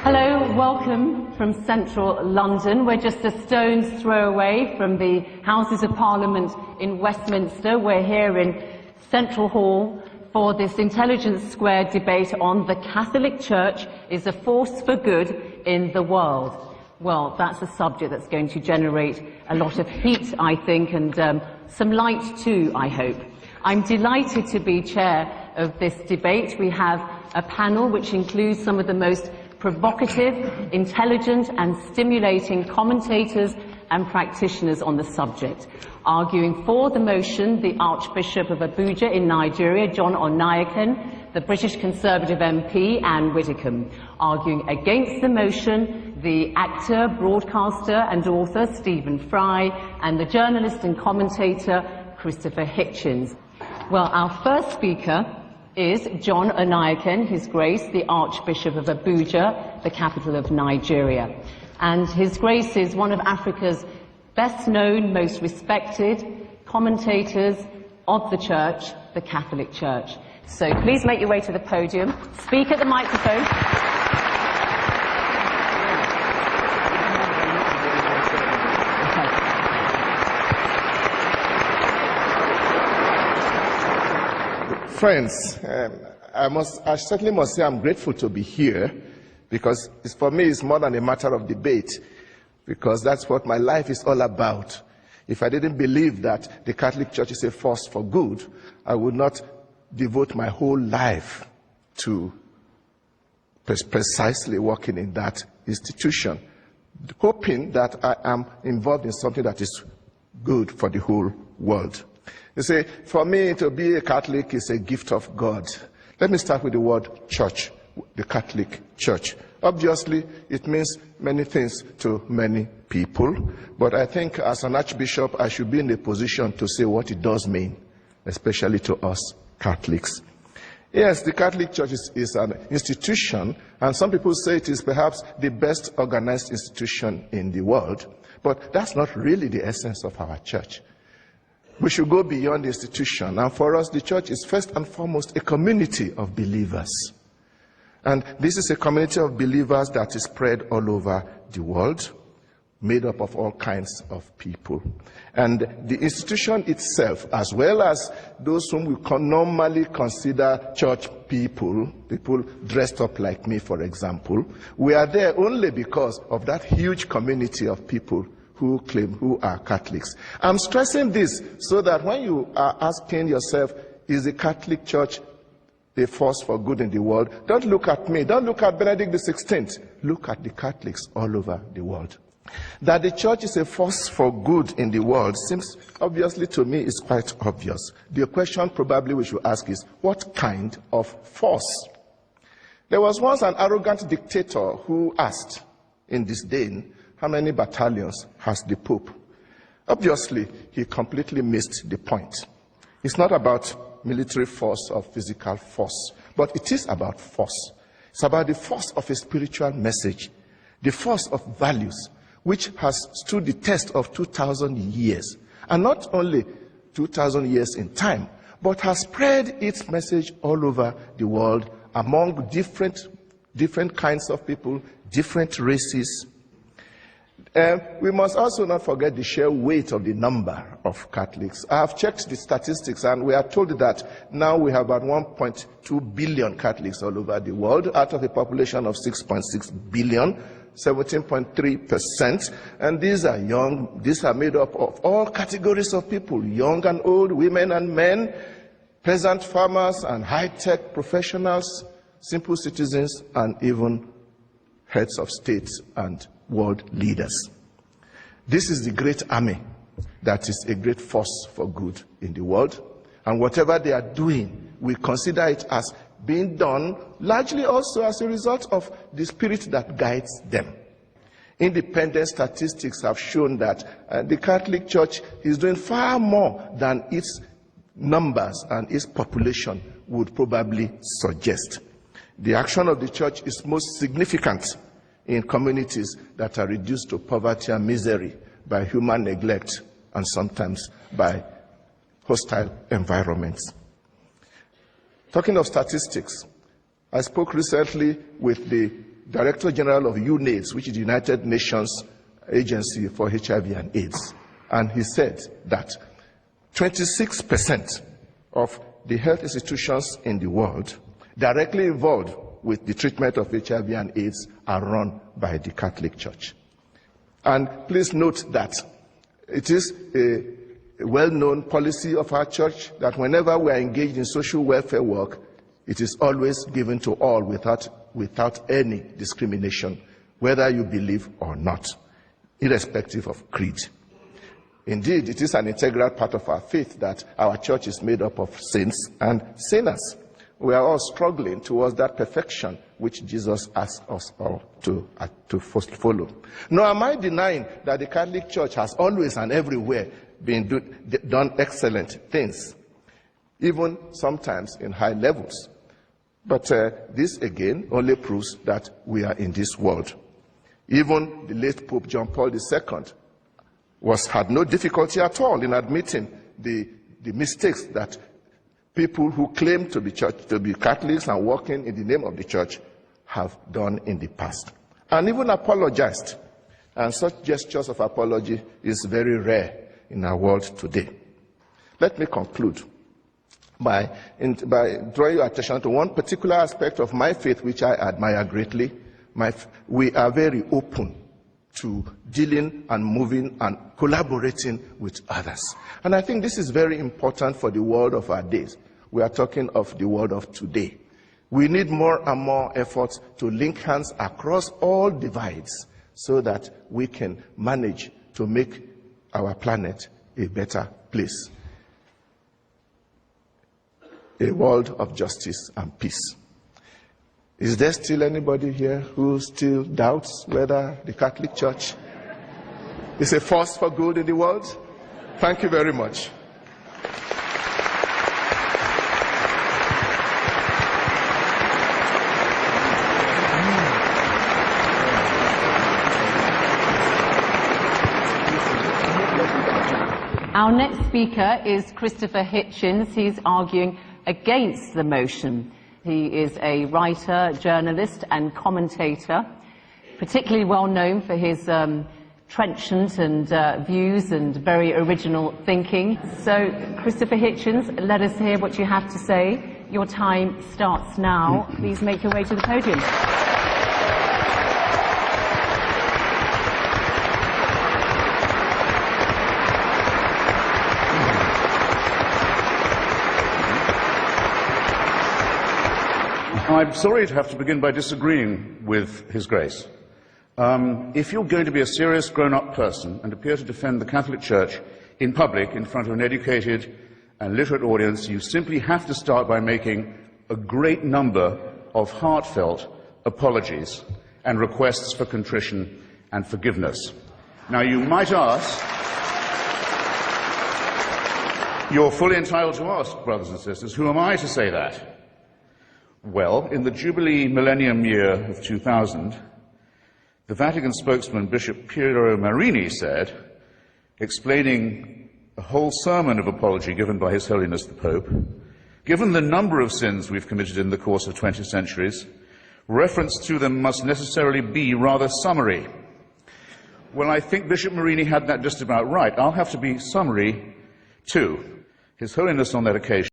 Hello, welcome from central London. We're just a stone's throw away from the Houses of Parliament in Westminster. We're here in Central Hall for this Intelligence Squared debate on the Catholic Church is a force for good in the world. Well, that's a subject that's going to generate a lot of heat, I think, and some light too, I hope. I'm delighted to be chair of this debate. We have a panel which includes some of the most provocative, intelligent and stimulating commentators and practitioners on the subject. Arguing for the motion, the Archbishop of Abuja in Nigeria, John Onaiyekan, the British Conservative MP, Anne Widdecombe. Arguing against the motion, the actor, broadcaster and author, Stephen Fry, and the journalist and commentator, Christopher Hitchens. Well, our first speaker is John Onaiyekan, His Grace, the Archbishop of Abuja, the capital of Nigeria. And His Grace is one of Africa's best known, most respected commentators of the Church, the Catholic Church. So please make your way to the podium, speak at the microphone. Friends, I certainly must say I'm grateful to be here, because for me it's more than a matter of debate, because that's what my life is all about. If I didn't believe that the Catholic Church is a force for good, I would not devote my whole life to precisely working in that institution, hoping that I am involved in something that is good for the whole world. You see, for me to be a Catholic is a gift of God. Let me start with the word church, the Catholic Church. Obviously, it means many things to many people, but I think as an archbishop, I should be in a position to say what it does mean, especially to us Catholics. Yes, the Catholic Church is an institution, and some people say it is perhaps the best organized institution in the world, but that's not really the essence of our church. We should go beyond the institution, and for us, the church is first and foremost a community of believers. And this is a community of believers that is spread all over the world, made up of all kinds of people. And the institution itself, as well as those whom we normally consider church people, people dressed up like me, for example, we are there only because of that huge community of people who are Catholics. I'm stressing this so that when you are asking yourself, is the Catholic Church a force for good in the world, don't look at me, don't look at Benedict XVI, look at the Catholics all over the world. That the church is a force for good in the world seems, obviously to me, is quite obvious. The question probably we should ask is, what kind of force? There was once an arrogant dictator who asked in disdain, how many battalions has the Pope? Obviously, he completely missed the point. It's not about military force or physical force, but it is about force. It's about the force of a spiritual message, the force of values, which has stood the test of 2,000 years. And not only 2,000 years in time, but has spread its message all over the world among different kinds of people, different races. We must also not forget the sheer weight of the number of Catholics. I have checked the statistics, and we are told that now we have about 1.2 billion Catholics all over the world, out of a population of 6.6 billion, 17.3%. And these are young, these are made up of all categories of people, young and old, women and men, peasant farmers and high-tech professionals, simple citizens, and even heads of states and world leaders. This is the great army that is a great force for good in the world, and whatever they are doing, we consider it as being done largely also as a result of the spirit that guides them. Independent statistics have shown that the Catholic Church is doing far more than its numbers and its population would probably suggest. The action of the Church is most significant in communities that are reduced to poverty and misery by human neglect and sometimes by hostile environments. Talking of statistics, I spoke recently with the Director General of UNAIDS, which is the United Nations Agency for HIV and AIDS, and he said that 26% of the health institutions in the world directly involved with the treatment of HIV and AIDS are run by the Catholic Church. And please note that it is a well-known policy of our church that whenever we are engaged in social welfare work, it is always given to all without any discrimination, whether you believe or not, irrespective of creed. Indeed, it is an integral part of our faith that our church is made up of saints and sinners. We are all struggling towards that perfection which Jesus asked us all to first follow. Nor am I denying that the Catholic Church has always and everywhere done excellent things, even sometimes in high levels. But this again only proves that we are in this world. Even the late Pope John Paul II had no difficulty at all in admitting the mistakes that people who claim to be Catholics and working in the name of the church have done in the past, and even apologized. And such gestures of apology is very rare in our world today. Let me conclude by drawing your attention to one particular aspect of my faith which I admire greatly. We are very open to dealing and moving and collaborating with others. And I think this is very important for the world of our days. We are talking of the world of today. We need more and more efforts to link hands across all divides so that we can manage to make our planet a better place, a world of justice and peace. Is there still anybody here who still doubts whether the Catholic Church is a force for good in the world? Thank you very much. Our next speaker is Christopher Hitchens. He's arguing against the motion. He is a writer, journalist and commentator, particularly well known for his trenchant and views and very original thinking. So, Christopher Hitchens, let us hear what you have to say. Your time starts now. Please make your way to the podium. I'm sorry to have to begin by disagreeing with His Grace. If you're going to be a serious grown-up person and appear to defend the Catholic Church in public in front of an educated and literate audience, you simply have to start by making a great number of heartfelt apologies and requests for contrition and forgiveness. Now, you might ask, you're fully entitled to ask, brothers and sisters, who am I to say that? Well, in the Jubilee Millennium Year of 2000, the Vatican spokesman, Bishop Piero Marini, said, explaining a whole sermon of apology given by His Holiness the Pope, given the number of sins we've committed in the course of 20 centuries, reference to them must necessarily be rather summary. Well, I think Bishop Marini had that just about right. I'll have to be summary too. His Holiness on that occasion